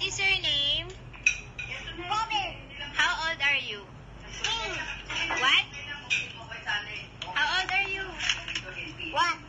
is your name? Bobby. How old are you? What? How old are you? 1.